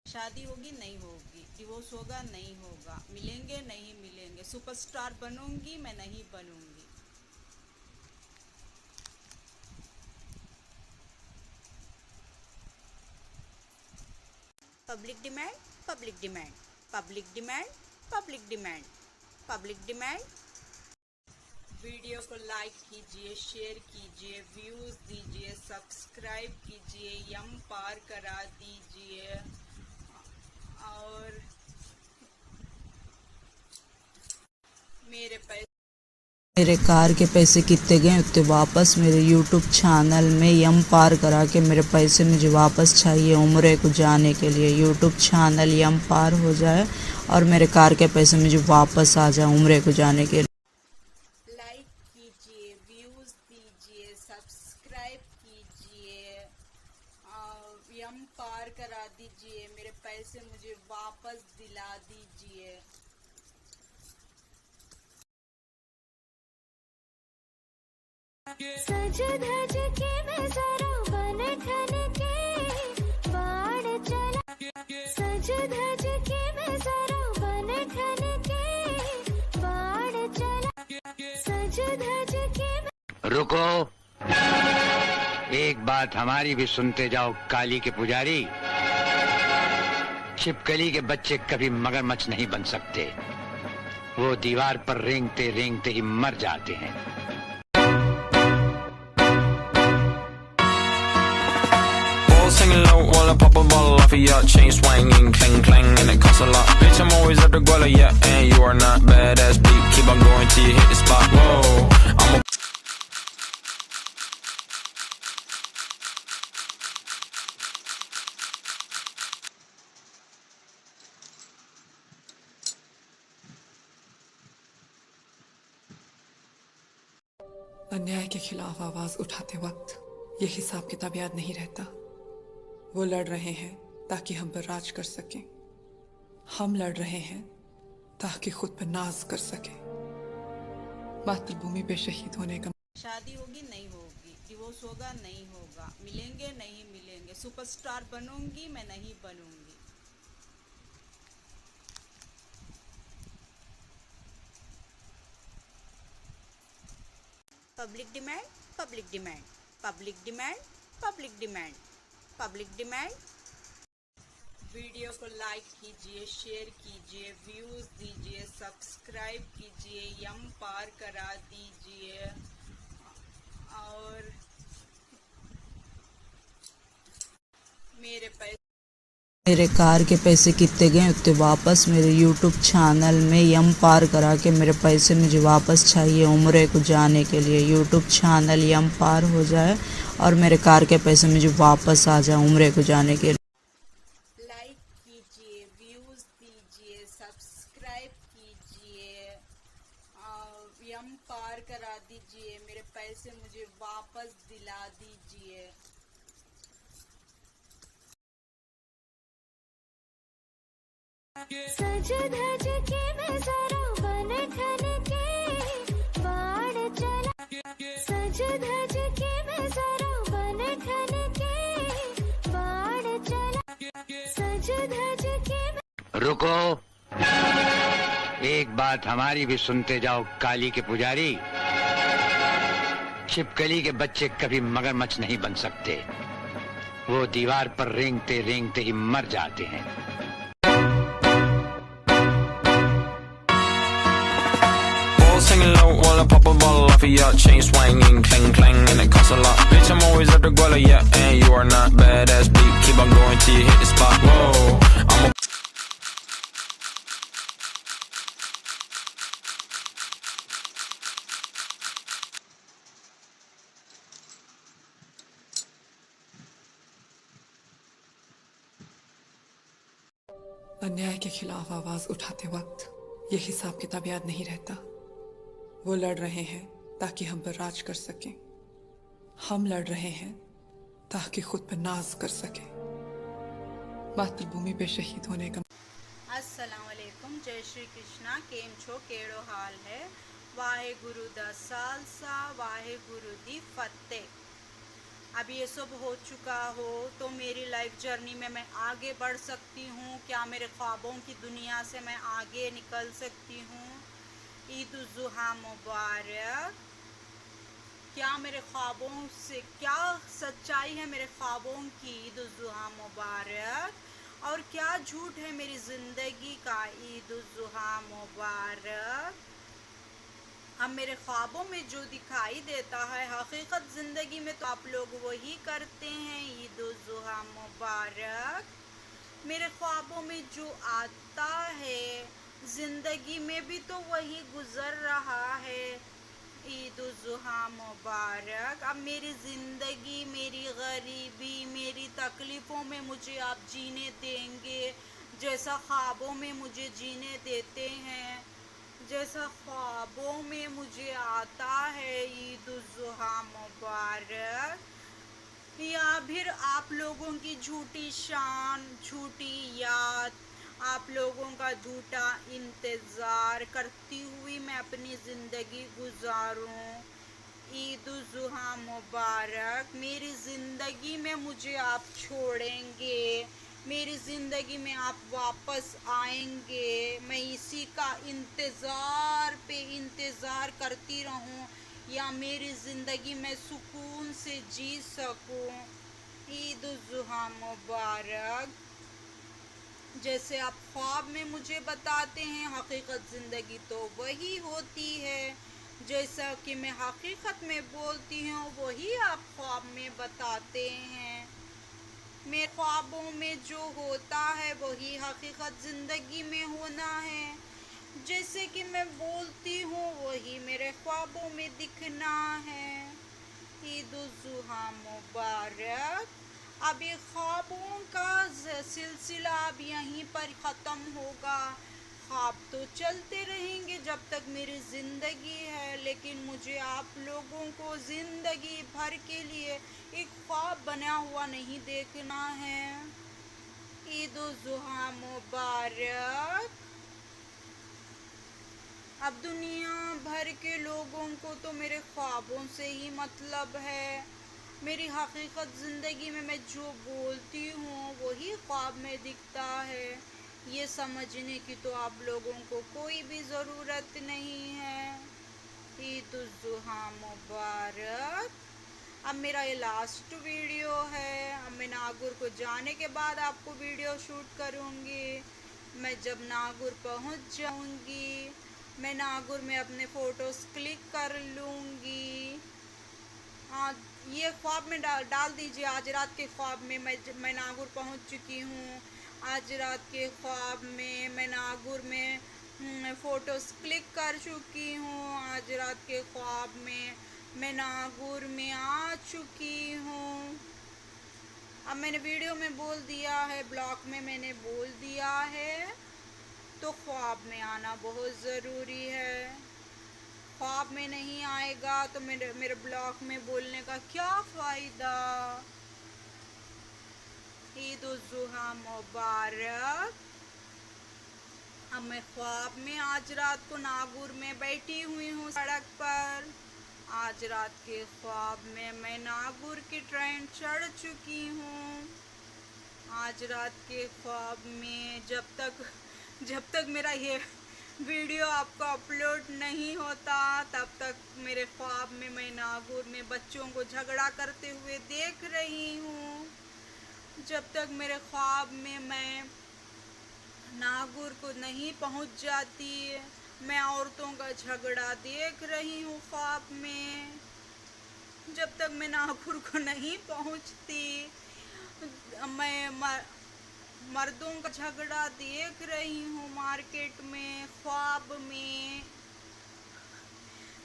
शादी होगी नहीं होगी, डिवोर्स होगा नहीं होगा, मिलेंगे नहीं मिलेंगे, सुपरस्टार बनूंगी मैं नहीं बनूंगी। Public demand, public demand, public demand, public demand, public demand. Video को लाइक कीजिए, शेयर कीजिए, व्यूज दीजिए, सब्सक्राइब कीजिए, यम पार करा दीजिए। और मेरे कार के पैसे कितने गए उतने वापस मेरे यूट्यूब चैनल में यम पार करा के मेरे पैसे मुझे वापस चाहिए। उम्र को जाने के लिए यूट्यूब चैनल यम पार हो जाए और मेरे कार के पैसे मुझे वापस आ जाए उम्र को जाने के लिए। लाइक कीजिए, व्यूज दीजिए, सब्सक्राइब कीजिए, यम पार करा दीजिए, मेरे पैसे मुझे वापस दिला दीजिए। सज धज के मैं जरा बन ठन के बाढ़ चला, सज धज के मैं जरा बन ठन के बाढ़ चला, सज धज के। रुको, एक बात हमारी भी सुनते जाओ काली के पुजारी। छिपकली के बच्चे कभी मगरमच्छ नहीं बन सकते, वो दीवार पर रेंगते रेंगते ही मर जाते हैं। Singing low while I pop a bottle off of your chain swinging, clang clang, and it costs a lot. Bitch, I'm always at the guala, yeah, and you are not badass beat. Keep on going till you hit the spot. Whoa, I'm a अन्याय के खिलाफ आवाज उठाते वक्त ये हिसाब किताब याद नहीं रहता। वो लड़ रहे हैं ताकि हम पर राज कर सकें, हम लड़ रहे हैं ताकि खुद पर नाज कर सकें। मातृभूमि पे शहीद होने का। शादी होगी नहीं होगी, डिवोर्स होगा नहीं होगा, मिलेंगे नहीं मिलेंगे, सुपरस्टार बनूंगी मैं नहीं बनूंगी। Public demand, public demand, public demand, public demand, public demand. Video को लाइक कीजिए, शेयर कीजिए, व्यूज दीजिए, सब्सक्राइब कीजिए, यम पार करा दीजिए। और मेरे कार के पैसे कितने गए उतने वापस मेरे यूट्यूब चैनल में यम पार करा के मेरे पैसे मुझे वापस चाहिए उम्र को जाने के लिए। यूट्यूब चैनल यम पार हो जाए और मेरे कार के पैसे मुझे वापस आ जाए उम्र को जाने के लिए। लाइक कीजिए, व्यूज दीजिए, सब्सक्राइब कीजिए, यम पार करा दीजिए, मेरे पैसे मुझे वापस दिला दीजिए। सज धज के मैं जरा बन ठन के बाढ़ चला, सज धज के मैं जरा बन ठन के बाढ़ चला, सज धज के। रुको, एक बात हमारी भी सुनते जाओ काली के पुजारी। छिपकली के बच्चे कभी मगरमच्छ नहीं बन सकते, वो दीवार पर रेंगते रेंगते ही मर जाते हैं। singing low while I pop a bottle off of your chain swinging, clang clang, and it costs a lot. Bitch, I'm always at the guala, yeah, and you are not badass beat. Keep on going till you hit the spot. Whoa, I'm a अन्याय के खिलाफ आवाज उठाते वक्त ये हिसाब किताब याद नहीं रहता। वो लड़ रहे हैं ताकि हम पर राज कर सकें, हम लड़ रहे हैं ताकि खुद पर नाज कर सकें। मातृभूमि पे शहीद होने का। अस्सलाम वालेकुम, जय श्री कृष्णा। केम छो, केड़ो हाल है? वाहे गुरु दा सालसा, वाहे गुरु दी फतेह। अब ये सब हो चुका हो तो मेरी लाइफ जर्नी में मैं आगे बढ़ सकती हूँ क्या? मेरे ख्वाबों की दुनिया से मैं आगे निकल सकती हूँ? ईद उल जुहा मुबारक। क्या मेरे ख्वाबों से क्या सच्चाई है मेरे ख्वाबों की? ईद उल जुहा मुबारक। और क्या झूठ है मेरी ज़िंदगी का? ईद उल जुहा मुबारक। अब मेरे ख्वाबों में जो दिखाई देता है हकीकत ज़िंदगी में तो आप लोग वही करते हैं। ईद उल जुहा मुबारक। मेरे ख्वाबों में जो आता है ज़िंदगी में भी तो वही गुज़र रहा है। ईद उल जुहा मुबारक। अब मेरी ज़िंदगी, मेरी गरीबी, मेरी तकलीफ़ों में मुझे आप जीने देंगे जैसा ख्वाबों में मुझे जीने देते हैं, जैसा ख्वाबों में मुझे आता है। ईद उल जुहा मुबारक। या फिर आप लोगों की झूठी शान, झूठी याद, आप लोगों का झूठा इंतज़ार करती हुई मैं अपनी ज़िंदगी गुजारूं। ईद उल जुहा मुबारक। मेरी ज़िंदगी में मुझे आप छोड़ेंगे, मेरी ज़िंदगी में आप वापस आएंगे, मैं इसी का इंतज़ार पे इंतज़ार करती रहूं या मेरी ज़िंदगी में सुकून से जी सकूं। ईद उल जुहा मुबारक। जैसे आप ख्वाब में मुझे बताते हैं हकीकत ज़िंदगी तो वही होती है। जैसा कि मैं हकीकत में बोलती हूँ वही आप ख्वाब में बताते हैं। मेरे ख्वाबों में जो होता है वही हकीकत ज़िंदगी में होना है। जैसे कि मैं बोलती हूँ वही मेरे ख्वाबों में दिखना है। ईद उल जुहा मुबारक। अब ये ख्वाबों का सिलसिला अब यहीं पर ख़त्म होगा। ख्वाब तो चलते रहेंगे जब तक मेरी ज़िंदगी है, लेकिन मुझे आप लोगों को ज़िंदगी भर के लिए एक ख्वाब बना हुआ नहीं देखना है। ईद उल जुहा मुबारक। अब दुनिया भर के लोगों को तो मेरे ख्वाबों से ही मतलब है। मेरी हकीकत ज़िंदगी में मैं जो बोलती हूँ वही ख्वाब में दिखता है। ये समझने की तो आप लोगों को कोई भी ज़रूरत नहीं है। ईद उल जुहा मुबारक। अब मेरा ये लास्ट वीडियो है। अब मैं नागुर को जाने के बाद आपको वीडियो शूट करूँगी। मैं जब नागुर पहुँच जाऊँगी मैं नागुर में अपने फ़ोटोज़ क्लिक कर लूँगी। ये ख्वाब में डाल दीजिए। आज रात के ख्वाब में मैं नागुर पहुँच चुकी हूँ। आज रात के ख्वाब में मैं नागुर में फ़ोटोज़ क्लिक कर चुकी हूँ। आज रात के ख्वाब में मैं नागुर में आ चुकी हूँ। अब मैंने वीडियो में बोल दिया है, ब्लॉग में मैंने बोल दिया है, तो ख्वाब में आना बहुत ज़रूरी है। ख्वाब में नहीं आएगा तो मेरे ब्लॉग में बोलने का क्या फ़ायदा। ईद उल जुहा मुबारक। अब मैं ख्वाब में आज रात को नागुर में बैठी हुई हूँ सड़क पर। आज रात के ख्वाब में मैं नागुर की ट्रेन चढ़ चुकी हूँ। आज रात के ख्वाब में जब तक मेरा ये वीडियो आपको अपलोड नहीं होता तब तक मेरे ख्वाब में मैं नागुर में बच्चों को झगड़ा करते हुए देख रही हूँ। जब तक मेरे ख्वाब में मैं नागुर को नहीं पहुँच जाती मैं औरतों का झगड़ा देख रही हूँ ख्वाब में। जब तक मैं नागुर को नहीं पहुँचती मैं मर्दों का झगड़ा देख रही हूँ मार्केट में ख्वाब में।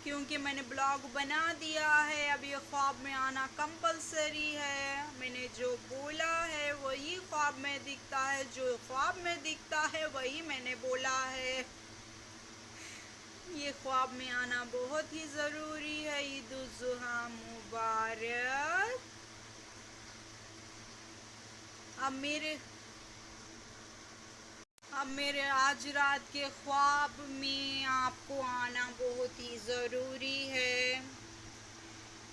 क्योंकि मैंने ब्लॉग बना दिया है अब ये ख्वाब में आना कंपलसरी है। मैंने जो बोला है वही ख्वाब में दिखता है, जो ख्वाब में दिखता है वही मैंने बोला है। ये ख्वाब में आना बहुत ही ज़रूरी है। ईद उल जुहा मुबारक। अब मेरे आज रात के ख्वाब में आपको आना बहुत ही ज़रूरी है।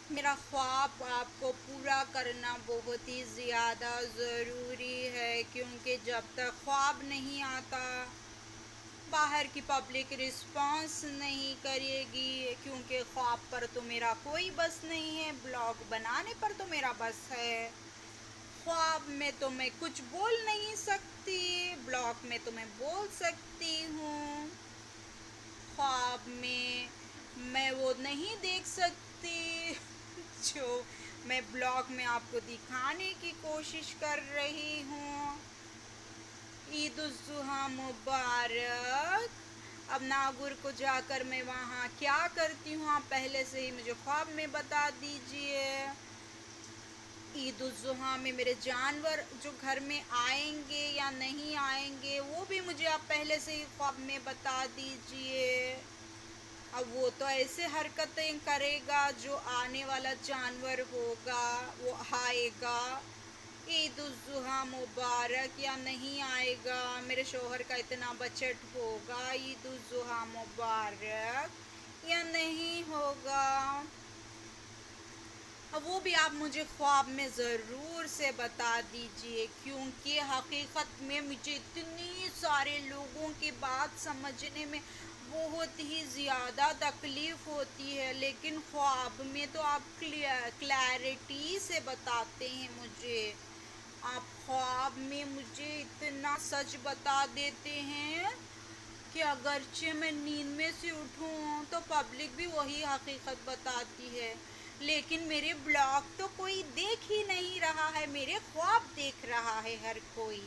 मेरा ख्वाब आपको पूरा करना बहुत ही ज़्यादा ज़रूरी है, क्योंकि जब तक ख्वाब नहीं आता बाहर की पब्लिक रिस्पांस नहीं करेगी, क्योंकि ख्वाब पर तो मेरा कोई बस नहीं है, ब्लॉग बनाने पर तो मेरा बस है। ख्वाब में तो मैं कुछ बोल नहीं सकती, ब्लॉग में तो मैं बोल सकती हूँ। ख्वाब में मैं वो नहीं देख सकती जो मैं ब्लॉग में आपको दिखाने की कोशिश कर रही हूँ। ईद उल जुहा मुबारक। अब नागुर को जाकर मैं वहाँ क्या करती हूँ आप पहले से ही मुझे ख्वाब में बता दीजिए। ईद उल जुहा में मेरे जानवर जो घर में आएंगे या नहीं आएंगे वो भी मुझे आप पहले से ही ख्वाब में बता दीजिए। अब वो तो ऐसे हरकतें करेगा जो आने वाला जानवर होगा वो आएगा। ईद उल जुहा मुबारक या नहीं आएगा, मेरे शोहर का इतना बजट होगा, ईद उल जुहा मुबारक या नहीं होगा। अब वो भी आप मुझे ख्वाब में ज़रूर से बता दीजिए, क्योंकि हकीकत में मुझे इतनी सारे लोगों की बात समझने में बहुत ही ज़्यादा तकलीफ़ होती है, लेकिन ख्वाब में तो आप क्लैरिटी से बताते हैं मुझे। आप ख्वाब में मुझे इतना सच बता देते हैं कि अगरचे मैं नींद में से उठूं तो पब्लिक भी वही हकीकत बताती है, लेकिन मेरे ब्लॉग तो कोई देख ही नहीं रहा है, मेरे ख्वाब देख रहा है हर कोई।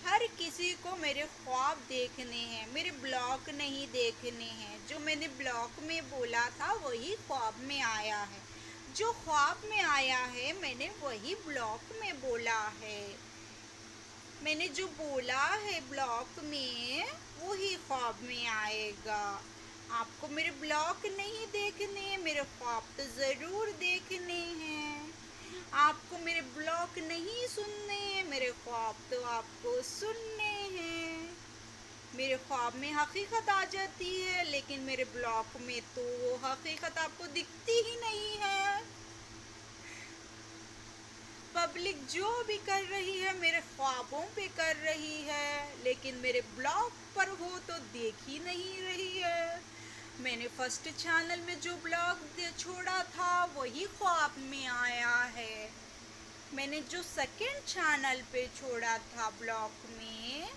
हर किसी को मेरे ख्वाब देखने हैं, मेरे ब्लॉग नहीं देखने हैं। जो मैंने ब्लॉग में बोला था वही ख्वाब में आया है, जो ख्वाब में आया है मैंने वही ब्लॉग में बोला है। मैंने जो बोला है ब्लॉग में वही ख्वाब में आएगा। आपको मेरे ब्लॉग नहीं देखने, मेरे ख्वाब तो ज़रूर देखने हैं। आपको मेरे ब्लॉग नहीं सुनने, मेरे ख्वाब तो आपको सुनने हैं। मेरे ख्वाब में हकीकत आ जाती है, लेकिन मेरे ब्लॉग में तो वो हकीकत आपको दिखती ही नहीं है। पब्लिक जो भी कर रही है मेरे ख्वाबों पे कर रही है, लेकिन मेरे ब्लॉग पर वो तो देख ही नहीं रही है। मैंने फर्स्ट चैनल में जो ब्लॉग छोड़ा था वही ख्वाब में आया है। मैंने जो सेकंड चैनल पे छोड़ा था ब्लॉग में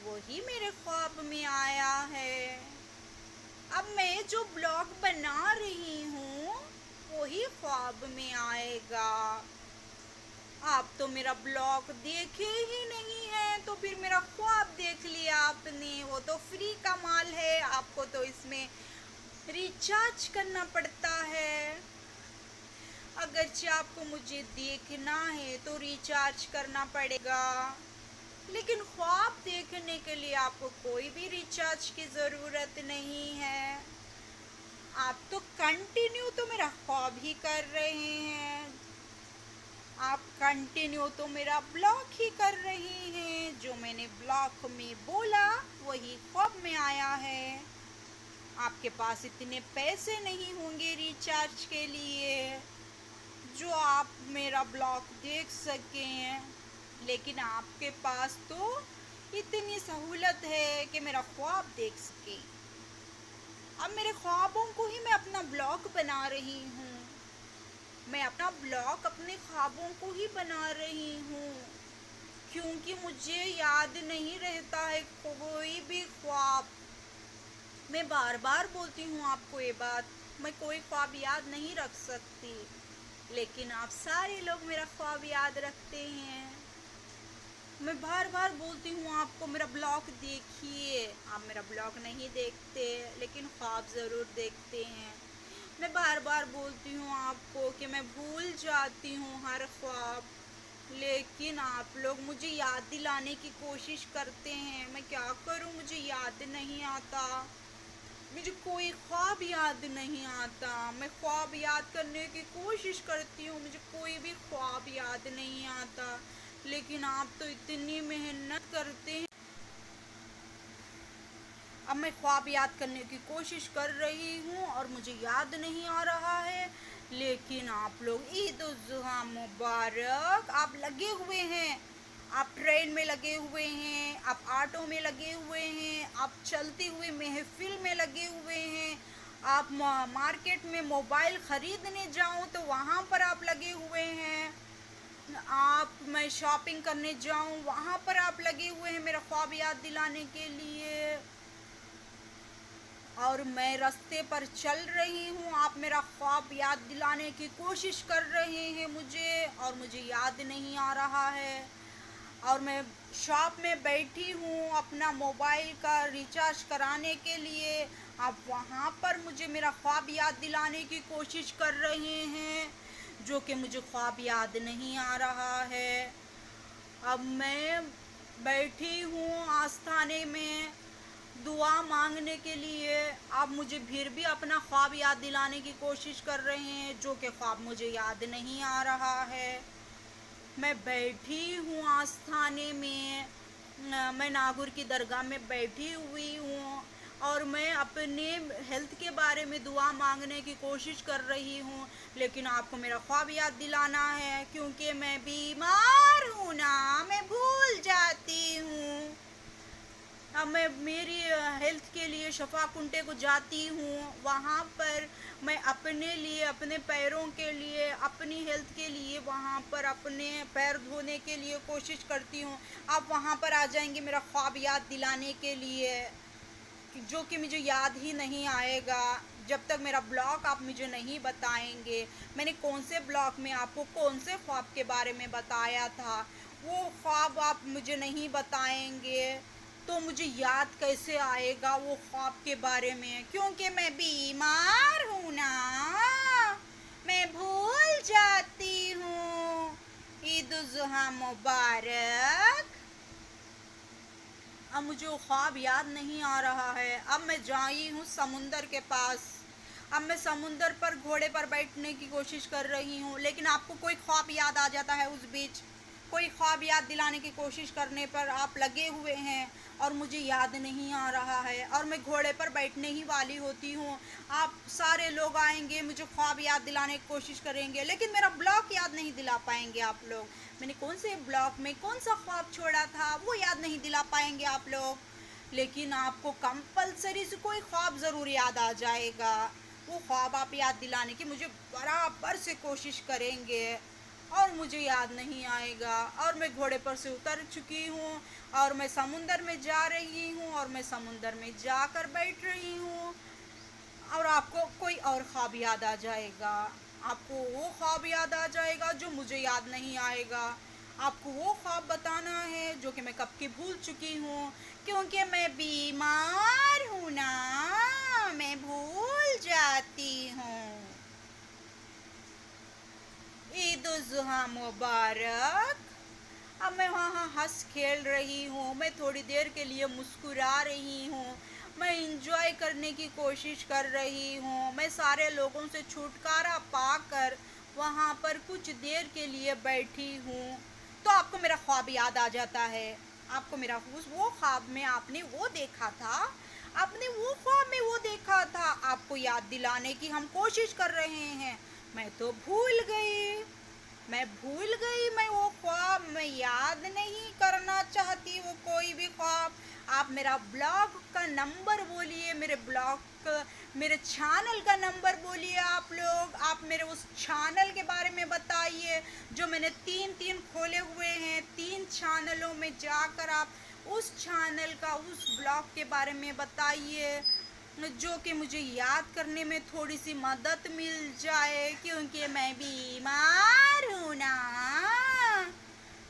वही मेरे ख्वाब में आया है। अब मैं जो ब्लॉग बना रही हूँ वही ख्वाब में आएगा। आप तो मेरा ब्लॉग देखे ही नहीं है, तो फिर मेरा ख्वाब देख लिया आपने, वो तो फ्री का माल है, आपको तो इसमें रिचार्ज करना पड़ता है। अगरचे आपको मुझे देखना है तो रिचार्ज करना पड़ेगा, लेकिन ख्वाब देखने के लिए आपको कोई भी रिचार्ज की ज़रूरत नहीं है। आप तो कंटिन्यू तो मेरा ख्वाब ही कर रहे हैं, आप कंटिन्यू तो मेरा ब्लॉग ही कर रहे हैं। जो मैंने ब्लॉग में बोला वही ख्वाब में आया है। आपके पास इतने पैसे नहीं होंगे रिचार्ज के लिए जो आप मेरा ब्लॉग देख सकें, लेकिन आपके पास तो इतनी सहूलत है कि मेरा ख्वाब देख सकें। अब मेरे ख्वाबों को ही मैं अपना ब्लॉग बना रही हूँ, मैं अपना ब्लॉग अपने ख्वाबों को ही बना रही हूँ, क्योंकि मुझे याद नहीं रहता है कोई भी ख्वाब। मैं बार बार बोलती हूँ आपको ये बात, मैं कोई ख्वाब याद नहीं रख सकती, लेकिन आप सारे लोग मेरा ख्वाब याद रखते हैं। मैं बार बार बोलती हूँ आपको मेरा ब्लॉग देखिए, आप मेरा ब्लॉग नहीं देखते लेकिन ख्वाब ज़रूर देखते हैं। मैं बार बार बोलती हूँ आपको कि मैं भूल जाती हूँ हर ख्वाब, लेकिन आप लोग मुझे याद दिलाने की कोशिश करते हैं। मैं क्या करूँ, मुझे याद नहीं आता, मुझे कोई ख्वाब याद नहीं आता। मैं ख्वाब याद करने की कोशिश करती हूँ, मुझे कोई भी ख्वाब याद नहीं आता, लेकिन आप तो इतनी मेहनत करते हैं। अब मैं ख्वाब याद करने की कोशिश कर रही हूँ और मुझे याद नहीं आ रहा है। लेकिन आप लोग ईद उल जुहा मुबारक। आप लगे हुए हैं, आप ट्रेन में लगे हुए हैं, आप ऑटो में लगे हुए हैं, आप चलती हुई महफिल में लगे हुए हैं, आप मार्केट में मोबाइल ख़रीदने जाऊं तो वहाँ पर आप लगे हुए हैं, मैं शॉपिंग करने जाऊं वहाँ पर आप लगे हुए हैं मेरा ख्वाब याद दिलाने के लिए। और मैं रास्ते पर चल रही हूँ, आप मेरा ख्वाब याद दिलाने की कोशिश कर रहे हैं मुझे, और मुझे याद नहीं आ रहा है। और मैं शॉप में बैठी हूँ अपना मोबाइल का रिचार्ज कराने के लिए, आप वहाँ पर मुझे मेरा ख्वाब याद दिलाने की कोशिश कर रहे हैं, जो कि मुझे ख्वाब याद नहीं आ रहा है। अब मैं बैठी हूँ आस्थाने में दुआ मांगने के लिए, आप मुझे फिर भी अपना ख्वाब याद दिलाने की कोशिश कर रहे हैं, जो कि ख्वाब मुझे याद नहीं आ रहा है। मैं बैठी हूँ आस्थाने में, मैं नागुर की दरगाह में बैठी हुई हूँ और मैं अपने हेल्थ के बारे में दुआ मांगने की कोशिश कर रही हूँ, लेकिन आपको मेरा ख्वाब याद दिलाना है, क्योंकि मैं बीमार हूँ ना, मैं भूल जाती हूँ। अब मैं मेरी हेल्थ के लिए शफा कुंटे को जाती हूँ, वहाँ पर मैं अपने लिए, अपने पैरों के लिए, अपनी हेल्थ के लिए वहाँ पर अपने पैर धोने के लिए कोशिश करती हूँ। आप वहाँ पर आ जाएंगे मेरा ख्वाब याद दिलाने के लिए, जो कि मुझे याद ही नहीं आएगा जब तक मेरा ब्लॉग आप मुझे नहीं बताएंगे। मैंने कौन से ब्लॉग में आपको कौन से ख्वाब के बारे में बताया था, वो ख्वाब आप मुझे नहीं बताएंगे तो मुझे याद कैसे आएगा वो ख्वाब के बारे में, क्योंकि मैं बीमार हूँ ना, मैं भूल जाती हूँ। ईद उल जुहा मुबारक। अब मुझे वो ख्वाब याद नहीं आ रहा है। अब मैं जाई हूँ समुंदर के पास, अब मैं समुंदर पर घोड़े पर बैठने की कोशिश कर रही हूँ, लेकिन आपको कोई ख्वाब याद आ जाता है, उस बीच कोई ख्वाब याद दिलाने की कोशिश करने पर आप लगे हुए हैं और मुझे याद नहीं आ रहा है, और मैं घोड़े पर बैठने ही वाली होती हूँ। आप सारे लोग आएंगे, मुझे ख्वाब याद दिलाने की कोशिश करेंगे, लेकिन मेरा ब्लॉग याद नहीं दिला पाएंगे आप लोग। मैंने कौन से ब्लॉग में कौन सा ख्वाब छोड़ा था वो याद नहीं दिला पाएंगे आप लोग, लेकिन आपको कंपलसरी से कोई ख्वाब ज़रूर याद आ जाएगा। वो ख्वाब आप याद दिलाने की मुझे बराबर से कोशिश करेंगे और मुझे याद नहीं आएगा। और मैं घोड़े पर से उतर चुकी हूँ और मैं समुंदर में जा रही हूँ, और मैं समुंदर में जाकर बैठ रही हूँ, और आपको कोई और ख्वाब याद आ जाएगा। आपको वो ख्वाब याद आ जाएगा जो मुझे याद नहीं आएगा। आपको वो ख्वाब बताना है जो कि मैं कब की भूल चुकी हूँ, क्योंकि मैं बीमार हूँ ना, मैं भूल जाती हूँ। ईद उल जुहा मुबारक। अब मैं वहाँ हंस खेल रही हूँ, मैं थोड़ी देर के लिए मुस्कुरा रही हूँ, मैं इंजॉय करने की कोशिश कर रही हूँ। मैं सारे लोगों से छुटकारा पाकर वहाँ पर कुछ देर के लिए बैठी हूँ, तो आपको मेरा ख्वाब याद आ जाता है। आपको मेरा वो ख्वाब में आपने वो देखा था, आपने वो ख्वाब में वो देखा था, आपको याद दिलाने की हम कोशिश कर रहे हैं। मैं तो भूल गई, मैं वो ख्वाब मैं याद नहीं करना चाहती वो कोई भी ख्वाब। आप मेरा ब्लॉग का नंबर बोलिए, मेरे चैनल का नंबर बोलिए आप लोग। आप मेरे उस चैनल के बारे में बताइए जो मैंने तीन खोले हुए हैं। 3 चैनलों में जाकर आप उस चैनल का उस ब्लॉग के बारे में बताइए, जो कि मुझे याद करने में थोड़ी सी मदद मिल जाए, क्योंकि मैं बीमार हूँ ना,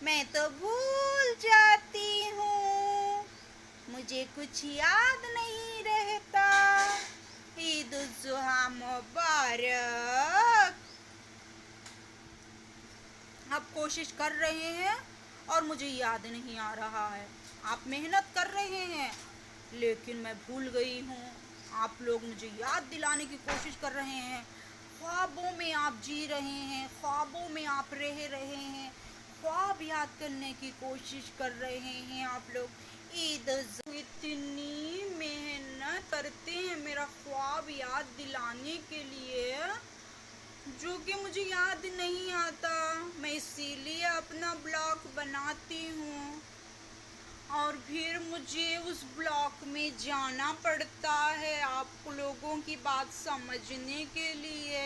मैं तो भूल जाती हूँ, मुझे कुछ याद नहीं रहता। ईद उल जुहा मुबारक। आप कोशिश कर रहे हैं और मुझे याद नहीं आ रहा है। आप मेहनत कर रहे हैं लेकिन मैं भूल गई हूँ। आप लोग मुझे याद दिलाने की कोशिश कर रहे हैं, ख्वाबों में आप जी रहे हैं, ख्वाबों में आप रह रहे हैं, ख्वाब याद करने की कोशिश कर रहे हैं आप लोग। ईद इतनी मेहनत करते हैं मेरा ख्वाब याद दिलाने के लिए, जो कि मुझे याद नहीं आता। मैं इसीलिए अपना ब्लॉग बनाती हूँ और फिर मुझे उस ब्लॉग में जाना पड़ता है आप लोगों की बात समझने के लिए,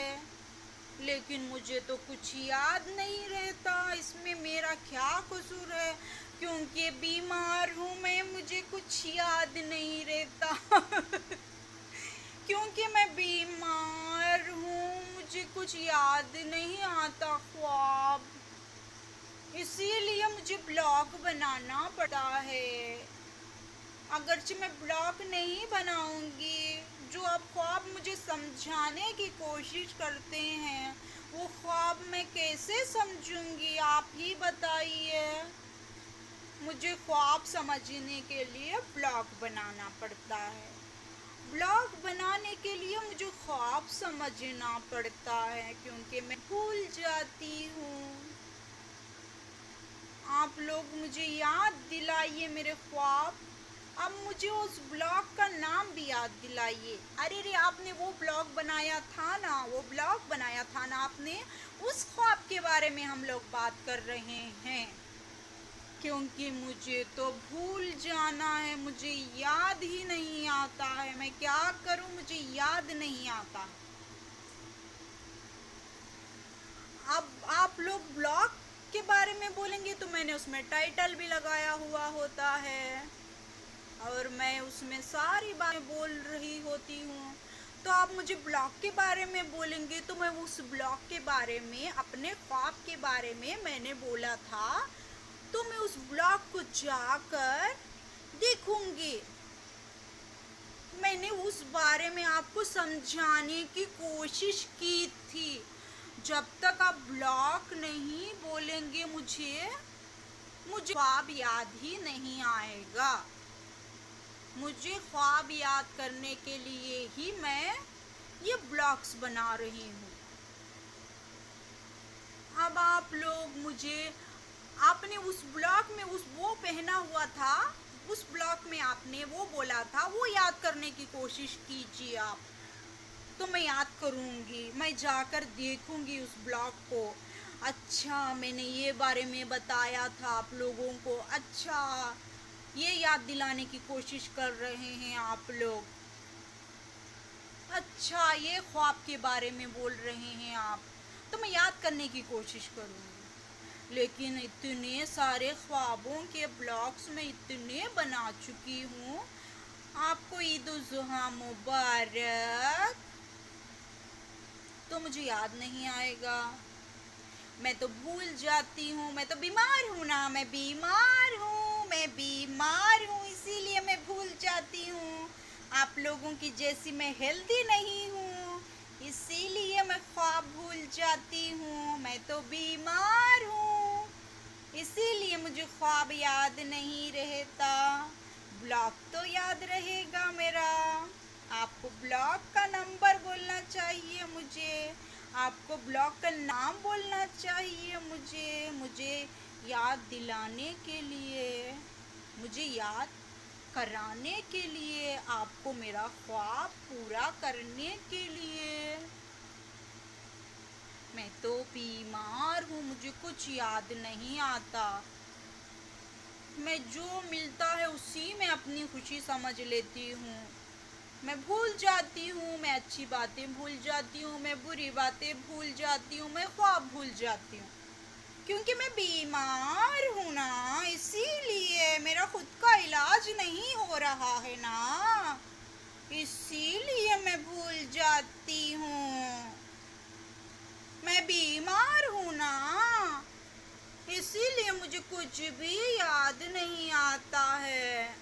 लेकिन मुझे तो कुछ याद नहीं रहता। इसमें मेरा क्या कसूर है? क्योंकि बीमार हूँ मैं, मुझे कुछ याद नहीं रहता। क्योंकि मैं बीमार हूँ, मुझे कुछ याद नहीं आता ख्वाब, इसीलिए मुझे ब्लॉग बनाना पड़ता है। अगरचे मैं ब्लॉग नहीं बनाऊंगी, जो आप ख्वाब मुझे समझाने की कोशिश करते हैं, वो ख्वाब मैं कैसे समझूंगी? आप ही बताइए। मुझे ख्वाब समझने के लिए ब्लॉग बनाना पड़ता है। ब्लॉग बनाने के लिए मुझे ख्वाब समझना पड़ता है, क्योंकि मैं भूल जाती हूँ। आप लोग मुझे याद दिलाइए मेरे ख्वाब। अब मुझे उस ब्लॉग का नाम भी याद दिलाइए। अरे रे, आपने वो ब्लॉग बनाया था ना, वो ब्लॉग बनाया था ना आपने, उस ख्वाब के बारे में हम लोग बात कर रहे हैं। क्योंकि मुझे तो भूल जाना है, मुझे याद ही नहीं आता है। मैं क्या करूं, मुझे याद नहीं आता। अब आप लोग ब्लॉग के बारे में बोलेंगे तो मैंने उसमें टाइटल भी लगाया हुआ होता है और मैं उसमें सारी बातें बोल रही होती हूँ। तो आप मुझे ब्लॉग के बारे में बोलेंगे तो मैं उस ब्लॉग के बारे में, अपने ख्वाब के बारे में मैंने बोला था, तो मैं उस ब्लॉग को जाकर देखूंगी। मैंने उस बारे में आपको समझाने की कोशिश की थी। जब तक आप ब्लॉग नहीं बोलेंगे मुझे ख्वाब याद ही नहीं आएगा। मुझे ख्वाब याद करने के लिए ही मैं ये ब्लॉग्स बना रही हूँ। अब आप लोग मुझे, आपने उस ब्लॉग में वो पहना हुआ था, उस ब्लॉग में आपने वो बोला था, वो याद करने की कोशिश कीजिए आप। तो मैं याद करूँगी, मैं जाकर देखूँगी उस ब्लॉग को। अच्छा, मैंने ये बारे में बताया था आप लोगों को। अच्छा, ये याद दिलाने की कोशिश कर रहे हैं आप लोग। अच्छा, ये ख्वाब के बारे में बोल रहे हैं आप, तो मैं याद करने की कोशिश करूँगी। लेकिन इतने सारे ख्वाबों के ब्लॉग्स में इतने बना चुकी हूँ। आपको ईद उल जुहा मुबारक। तो मुझे याद नहीं आएगा, मैं तो भूल जाती हूँ। मैं तो बीमार हूँ ना, मैं बीमार हूँ, इसीलिए मैं भूल जाती हूँ। आप लोगों की जैसी मैं हेल्दी नहीं हूँ, इसीलिए मैं ख्वाब भूल जाती हूँ। मैं तो बीमार हूँ, इसीलिए मुझे ख्वाब याद नहीं रहता। ब्लॉग तो याद रहेगा मेरा। आपको ब्लॉग का नंबर बोलना चाहिए मुझे, आपको ब्लॉग का नाम बोलना चाहिए मुझे याद दिलाने के लिए, मुझे याद कराने के लिए, आपको मेरा ख्वाब पूरा करने के लिए। मैं तो बीमार हूँ, मुझे कुछ याद नहीं आता। मैं जो मिलता है उसी में अपनी खुशी समझ लेती हूँ। मैं भूल जाती हूँ, मैं अच्छी बातें भूल जाती हूँ, मैं बुरी बातें भूल जाती हूँ, मैं ख्वाब भूल जाती हूँ। क्योंकि मैं बीमार हूँ ना, इसीलिए मेरा खुद का इलाज नहीं हो रहा है ना, इसीलिए मैं भूल जाती हूँ। मैं बीमार हूँ ना, इसीलिए मुझे कुछ भी याद नहीं आता है।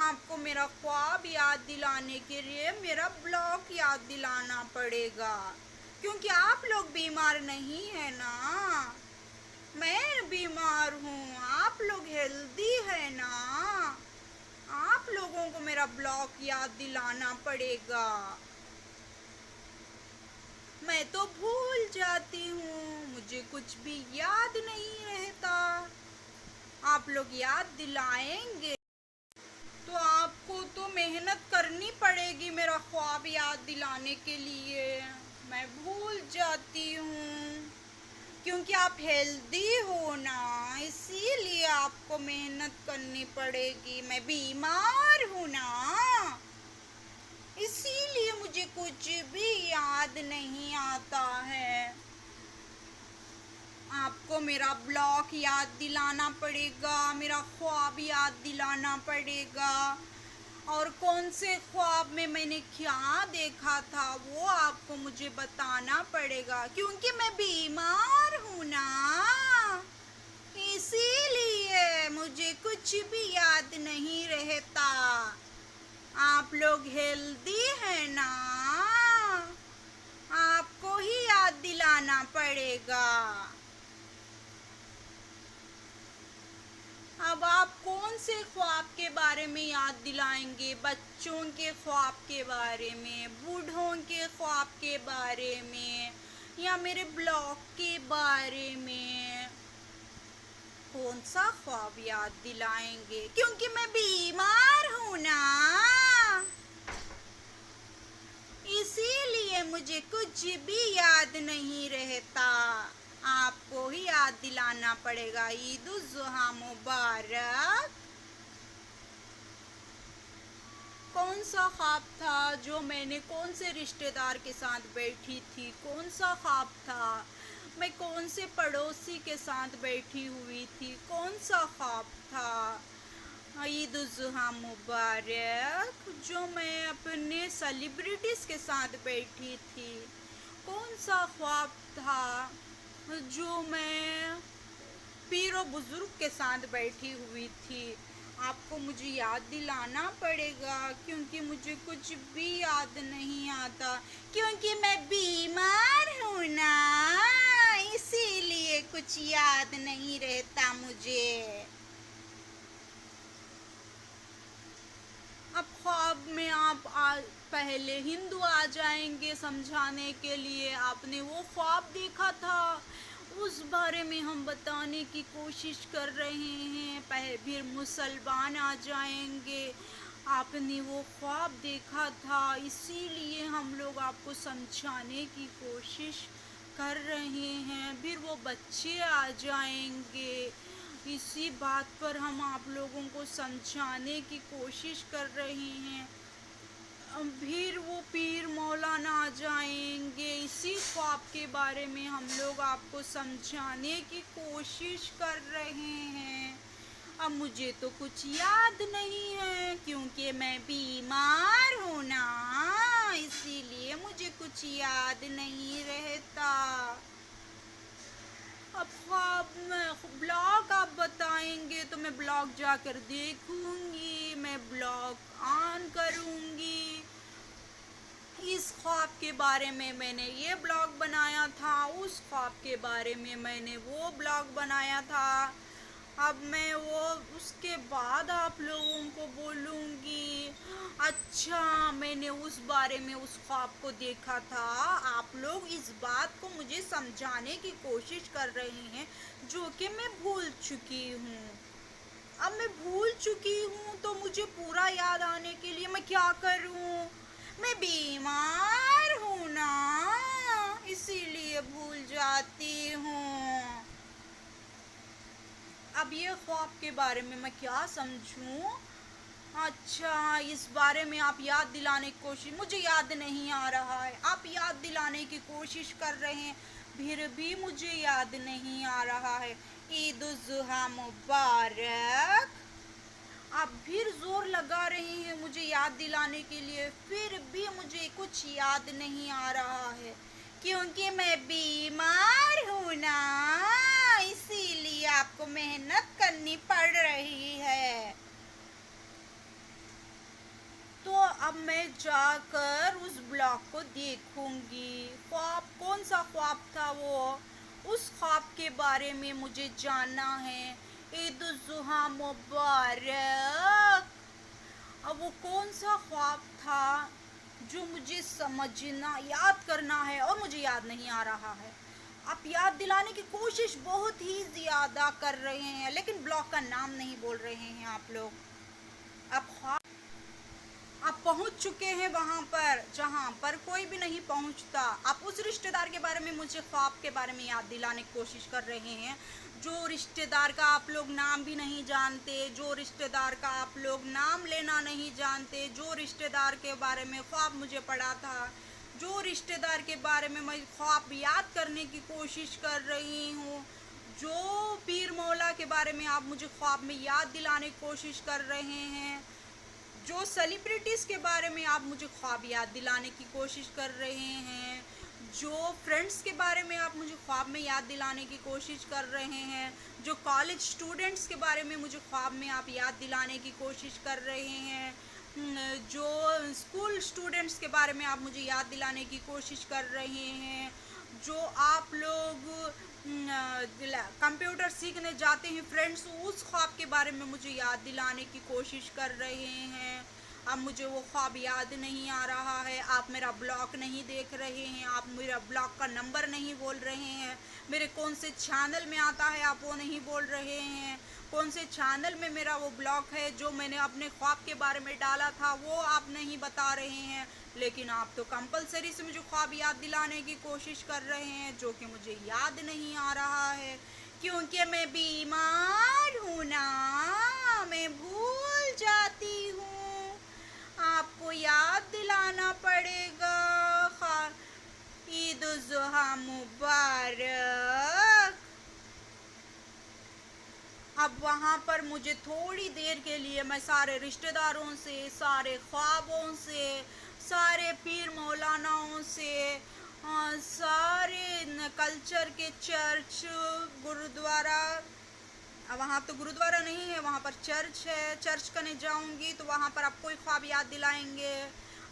आपको मेरा ख्वाब याद दिलाने के लिए मेरा ब्लॉग याद दिलाना पड़ेगा, क्योंकि आप लोग बीमार नहीं है ना, मैं बीमार हूँ, आप लोग हेल्दी है ना। आप लोगों को मेरा ब्लॉग याद दिलाना पड़ेगा। मैं तो भूल जाती हूँ, मुझे कुछ भी याद नहीं रहता। आप लोग याद दिलाएंगे तो आपको तो मेहनत करनी पड़ेगी मेरा ख्वाब याद दिलाने के लिए। मैं भूल जाती हूँ क्योंकि आप हेल्दी हो ना, इसीलिए आपको मेहनत करनी पड़ेगी। मैं बीमार हूँ ना, इसीलिए मुझे कुछ भी याद नहीं आता है। आपको मेरा ब्लॉग याद दिलाना पड़ेगा, मेरा ख्वाब याद दिलाना पड़ेगा, और कौन से ख्वाब में मैंने क्या देखा था वो आपको मुझे बताना पड़ेगा, क्योंकि मैं बीमार हूँ ना, इसीलिए मुझे कुछ भी याद नहीं रहता। आप लोग हेल्दी हैं ना, आपको ही याद दिलाना पड़ेगा। अब आप कौन से ख्वाब के बारे में याद दिलाएंगे? बच्चों के ख्वाब के बारे में, बूढ़ों के ख्वाब के बारे में, या मेरे ब्लॉग के बारे में? कौन सा ख्वाब याद दिलाएंगे? क्योंकि मैं बीमार हूँ ना, इसीलिए मुझे कुछ भी याद नहीं रहता। आपको ही याद दिलाना पड़ेगा। ईद उल जुहा मुबारक। कौन सा ख्वाब था जो मैंने कौन से रिश्तेदार के साथ बैठी थी? कौन सा ख्वाब था? मैं कौन से पड़ोसी के साथ बैठी हुई थी? कौन सा ख्वाब था? ईद उल जुहा मुबारक। जो मैं अपने सेलिब्रिटीज़ के साथ बैठी थी। कौन सा ख्वाब था जो मैं पीरो बुजुर्ग के साथ बैठी हुई थी? आपको मुझे याद दिलाना पड़ेगा, क्योंकि मुझे कुछ भी याद नहीं आता, क्योंकि मैं बीमार हूँ ना, इसीलिए कुछ याद नहीं रहता मुझे। अब ख्वाब में आप पहले हिंदू आ जाएंगे समझाने के लिए। आपने वो ख्वाब देखा था, उस बारे में हम बताने की कोशिश कर रहे हैं। फिर मुसलमान आ जाएंगे, आपने वो ख्वाब देखा था, इसीलिए हम लोग आपको समझाने की कोशिश कर रहे हैं। फिर वो बच्चे आ जाएंगे, इसी बात पर हम आप लोगों को समझाने की कोशिश कर रहे हैं। फिर वो पीर मौलाना आ जाएंगे, इसी ख्वाब के बारे में हम लोग आपको समझाने की कोशिश कर रहे हैं। अब मुझे तो कुछ याद नहीं है, क्योंकि मैं बीमार हूँ ना, इसीलिए मुझे कुछ याद नहीं रहता। अब ख्वाब में ब्लॉग आप बताएंगे तो मैं ब्लॉग जाकर देखूंगी, मैं ब्लॉग ऑन करूंगी। इस ख्वाब के बारे में मैंने ये ब्लॉग बनाया था, उस ख्वाब के बारे में मैंने वो ब्लॉग बनाया था। अब मैं वो उसके बाद आप लोगों को बोलूँगी, अच्छा मैंने उस बारे में उस ख्वाब को देखा था। आप लोग इस बात को मुझे समझाने की कोशिश कर रहे हैं जो कि मैं भूल चुकी हूँ। अब मैं भूल चुकी हूँ तो मुझे पूरा याद आने के लिए मैं क्या करूँ? मैं बीमार हूँ ना, इसीलिए भूल जाती हूँ। अब ये ख्वाब के बारे में मैं क्या समझूं? अच्छा, इस बारे में आप याद दिलाने की कोशिश, मुझे याद नहीं आ रहा है। आप याद दिलाने की कोशिश कर रहे हैं, फिर भी मुझे याद नहीं आ रहा है। ईद उल जुहा मुबारक। आप फिर जोर लगा रहे हैं मुझे याद दिलाने के लिए, फिर भी मुझे कुछ याद नहीं आ रहा है, क्योंकि मैं बीमार हूँ ना, इसीलिए आपको मेहनत करनी पड़ रही है। तो अब मैं जाकर उस ब्लॉग को देखूंगी। ख्वाब कौन सा ख्वाब था वो, उस ख्वाब के बारे में मुझे जानना है। ईद उल जुहा मुबारक। अब वो कौन सा ख्वाब था जो मुझे समझना, याद करना है और मुझे याद नहीं आ रहा है। आप याद दिलाने की कोशिश बहुत ही ज़्यादा कर रहे हैं, लेकिन ब्लॉग का नाम नहीं बोल रहे हैं आप लोग। अब ख्वाब आप पहुंच चुके हैं वहां पर जहां पर कोई भी नहीं पहुंचता। आप उस रिश्तेदार के बारे में मुझे ख्वाब के बारे में याद दिलाने की कोशिश कर रहे हैं, जो रिश्तेदार का आप लोग नाम भी नहीं जानते, जो रिश्तेदार का आप लोग नाम लेना नहीं जानते, जो रिश्तेदार के बारे में ख्वाब मुझे पड़ा था, जो रिश्तेदार के बारे में मैं ख्वाब याद करने की कोशिश कर रही हूँ, जो पीर मौला के बारे में आप मुझे ख्वाब में याद दिलाने की कोशिश कर रहे हैं, जो सेलिब्रिटीज़ के बारे में आप मुझे ख्वाब याद दिलाने की कोशिश कर रहे हैं, जो फ्रेंड्स के बारे में आप मुझे ख्वाब में याद दिलाने की कोशिश कर रहे हैं, जो कॉलेज स्टूडेंट्स के बारे में मुझे ख्वाब में आप याद दिलाने की कोशिश कर रहे हैं, जो स्कूल स्टूडेंट्स के बारे में आप मुझे याद दिलाने की कोशिश कर रहे हैं, जो आप लोग कंप्यूटर सीखने जाते हैं फ्रेंड्स, उस ख्वाब के बारे में मुझे याद दिलाने की कोशिश कर रहे हैं। अब मुझे वो ख्वाब याद नहीं आ रहा है। आप मेरा ब्लॉग नहीं देख रहे हैं, आप मेरा ब्लॉग का नंबर नहीं बोल रहे हैं, मेरे कौन से चैनल में आता है आप वो नहीं बोल रहे हैं, कौन से चैनल में मेरा वो ब्लॉग है जो मैंने अपने ख्वाब के बारे में डाला था वो आप नहीं बता रहे हैं। लेकिन आप तो कंपलसरी से मुझे ख्वाब याद दिलाने की कोशिश कर रहे हैं, जो कि मुझे याद नहीं आ रहा है, क्योंकि मैं बीमार हूँ ना, मैं भूल जाती हूँ। आपको याद दिलाना पड़ेगा। ईद उल जुहा मुबारक। अब वहाँ पर मुझे थोड़ी देर के लिए मैं सारे रिश्तेदारों से, सारे ख्वाबों से, सारे पीर मौलानाओं से, सारे कल्चर के चर्च, गुरुद्वारा, वहाँ तो गुरुद्वारा नहीं है, वहाँ पर चर्च है, चर्च करने जाऊँगी तो वहाँ पर आपको ख्वाब याद दिलाएंगे।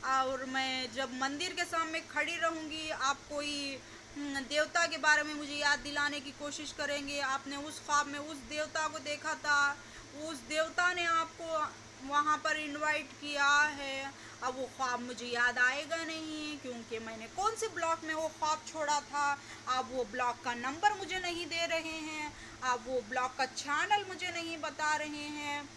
और मैं जब मंदिर के सामने खड़ी रहूँगी आप कोई देवता के बारे में मुझे याद दिलाने की कोशिश करेंगे। आपने उस ख्वाब में उस देवता को देखा था, उस देवता ने आपको वहाँ पर इनवाइट किया है। अब वो ख्वाब मुझे याद आएगा नहीं, क्योंकि मैंने कौन से ब्लॉग में वो ख्वाब छोड़ा था। आप वो ब्लॉग का नंबर मुझे नहीं दे रहे हैं, आप वो ब्लॉग का चैनल मुझे नहीं बता रहे हैं।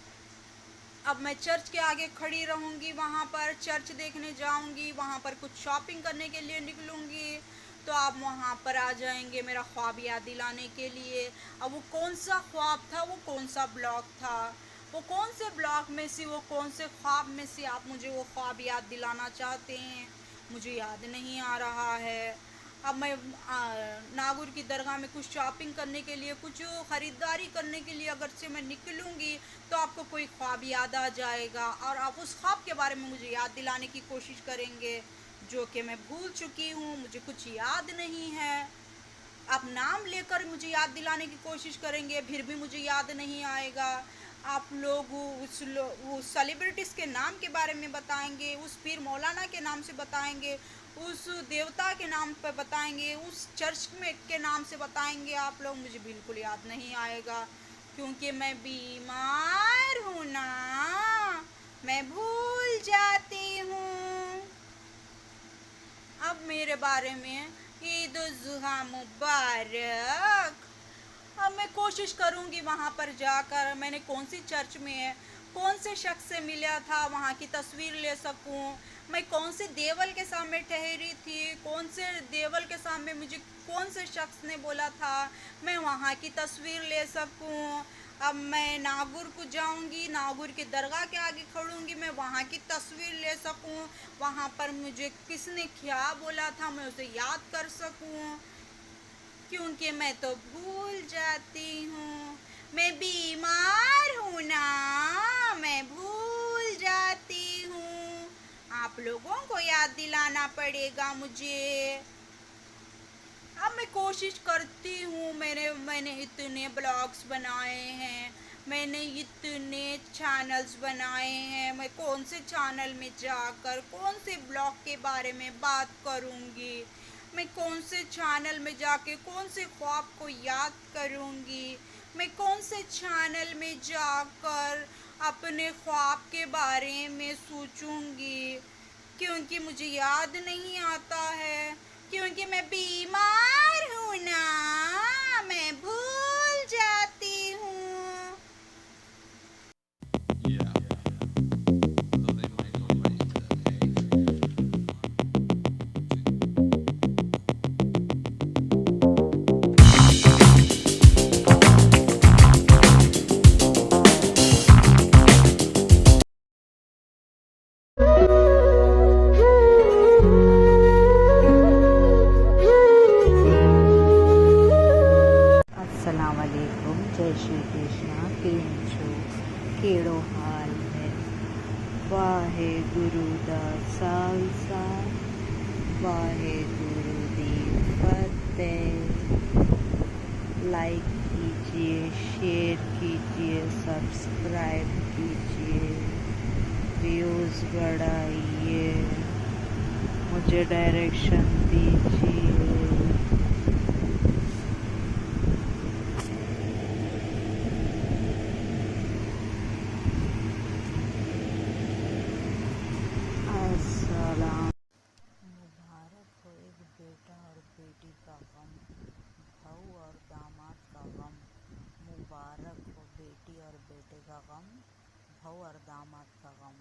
अब मैं चर्च के आगे खड़ी रहूँगी, वहाँ पर चर्च देखने जाऊँगी, वहाँ पर कुछ शॉपिंग करने के लिए निकलूँगी, तो आप वहाँ पर आ जाएंगे मेरा ख्वाब याद दिलाने के लिए। अब वो कौन सा ख्वाब था, वो कौन सा ब्लॉग था, वो कौन से ब्लॉग में से, वो कौन से ख्वाब में से आप मुझे वो ख्वाब याद दिलाना चाहते हैं, मुझे याद नहीं आ रहा है। अब मैं नागौर की दरगाह में कुछ शॉपिंग करने के लिए, कुछ ख़रीदारी करने के लिए अगर से मैं निकलूँगी तो आपको कोई ख्वाब याद आ जाएगा और आप उस ख्वाब के बारे में मुझे याद दिलाने की कोशिश करेंगे, जो कि मैं भूल चुकी हूँ, मुझे कुछ याद नहीं है। आप नाम लेकर मुझे याद दिलाने की कोशिश करेंगे, फिर भी मुझे याद नहीं आएगा। आप लोग उस सेलिब्रिटीज़ के नाम के बारे में बताएंगे, उस पीर मौलाना के नाम से बताएंगे, उस देवता के नाम पर बताएंगे, उस चर्च में के नाम से बताएंगे आप लोग, मुझे बिल्कुल याद नहीं आएगा, क्योंकि मैं बीमार हूँ ना, मैं भूल जाती हूँ। अब मेरे बारे में ईद उल जुहा मुबारक। अब मैं कोशिश करूँगी वहाँ पर जाकर मैंने कौन सी चर्च में कौन से शख्स से मिला था वहाँ की तस्वीर ले सकूँ, मैं कौन से देवल के सामने ठहरी थी, कौन से देवल के सामने मुझे कौन से शख्स ने बोला था, मैं वहाँ की तस्वीर ले सकूँ। अब मैं नागौर को जाऊँगी, नागौर की दरगाह के आगे खड़ूँगी, मैं वहाँ की तस्वीर ले सकूँ, वहाँ पर मुझे किसने क्या बोला था मैं उसे याद कर सकूँ, क्योंकि मैं तो भूल जाती हूँ। मैं बीमार हूँ ना, मैं भूल जाती हूँ। आप लोगों को याद दिलाना पड़ेगा मुझे। अब मैं कोशिश करती हूँ, मैंने इतने ब्लॉग्स बनाए हैं, मैंने इतने चैनल्स बनाए हैं, मैं कौन से चैनल में जाकर कौन से ब्लॉग के बारे में बात करूँगी, मैं कौन से चैनल में जाके कौन से ख्वाब को याद करूँगी, मैं कौन से चैनल में जाकर अपने ख्वाब के बारे में सोचूँगी, क्योंकि मुझे याद नहीं आता है, क्योंकि मैं बीमार हूँ ना, मैं भूल जाती हूँ। केड़ो हाल है। वाहे गुरु दा खालसा वाहे गुरु दी फतेह। लाइक कीजिए, शेयर कीजिए, सब्सक्राइब कीजिए, व्यूज़ बढ़ाइए, मुझे डायरेक्शन दीजिए। अस्सलाम। मुबारक हो एक बेटा और बेटी का गम, बहू और दामाद का गम। मुबारक हो बेटी और बेटे का गम, बहू और दामाद का गम।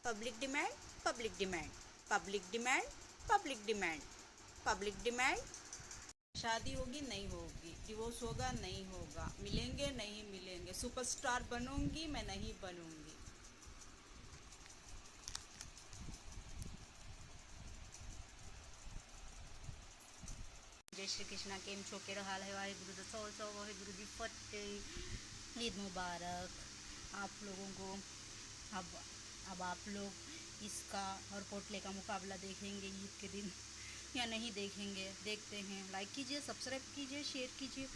Public demand, public demand, public demand, public demand, public demand. शादी होगी नहीं होगी, डिवोर्स होगा नहीं होगा, मिलेंगे नहीं मिलेंगे, सुपरस्टार बनूंगी मैं नहीं बनूंगी। जय श्री कृष्णा। केम छो के हाल है। वाहे गुरु सौ वाहे गुरु दी फतेह। ईद मुबारक आप लोगों को। अब आप लोग इसका और पोटले का मुकाबला देखेंगे ईद के दिन या नहीं देखेंगे, देखते हैं। लाइक कीजिए, सब्सक्राइब कीजिए, शेयर कीजिए।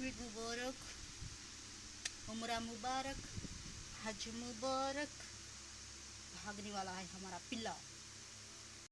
ईद मुबारक, उम्र मुबारक, हज मुबारक। भागने वाला है हमारा पिल्ला।